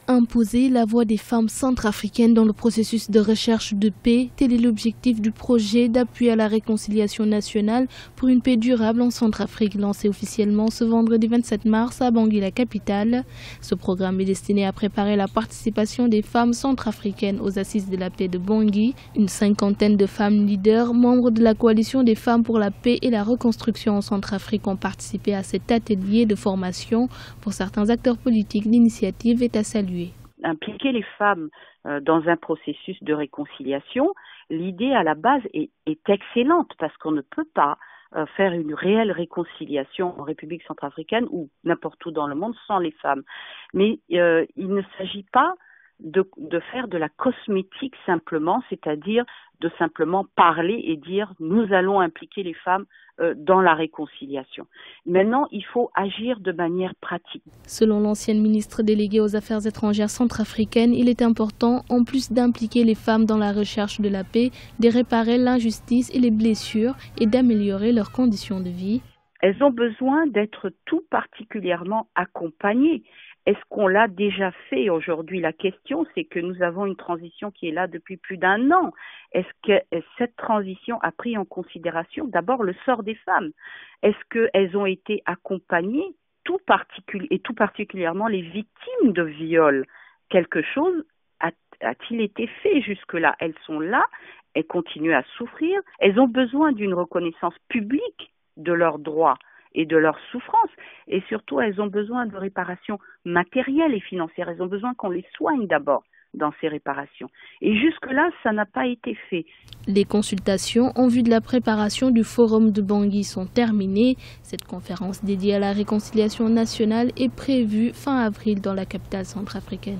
Imposer la voix des femmes centrafricaines dans le processus de recherche de paix, tel est l'objectif du projet d'appui à la réconciliation nationale pour une paix durable en Centrafrique, lancé officiellement ce vendredi 27 mars à Bangui, la capitale. Ce programme est destiné à préparer la participation des femmes centrafricaines aux Assises de la paix de Bangui. Une cinquantaine de femmes leaders, membres de la coalition des femmes pour la paix et la reconstruction en Centrafrique, ont participé à cet atelier de formation. Pour certains acteurs politiques, l'initiative est à saluer. Impliquer les femmes dans un processus de réconciliation, l'idée à la base est excellente parce qu'on ne peut pas faire une réelle réconciliation en République centrafricaine ou n'importe où dans le monde sans les femmes. Mais il ne s'agit pas de faire de la cosmétique simplement, c'est-à-dire de simplement parler et dire nous allons impliquer les femmes dans la réconciliation. Maintenant, il faut agir de manière pratique. Selon l'ancienne ministre déléguée aux Affaires étrangères centrafricaines, il est important, en plus d'impliquer les femmes dans la recherche de la paix, de réparer l'injustice et les blessures et d'améliorer leurs conditions de vie. Elles ont besoin d'être tout particulièrement accompagnées. Est-ce qu'on l'a déjà fait aujourd'hui? La question, c'est que nous avons une transition qui est là depuis plus d'1 an. Est-ce que cette transition a pris en considération d'abord le sort des femmes? Est-ce qu'elles ont été accompagnées, tout particulièrement les victimes de viol? Quelque chose a-t-il été fait jusque-là? Elles sont là, elles continuent à souffrir, elles ont besoin d'une reconnaissance publique de leurs droits et de leurs souffrances. Et surtout, elles ont besoin de réparations matérielles et financières. Elles ont besoin qu'on les soigne d'abord dans ces réparations. Et jusque-là, ça n'a pas été fait. Les consultations en vue de la préparation du forum de Bangui sont terminées. Cette conférence dédiée à la réconciliation nationale est prévue fin avril dans la capitale centrafricaine.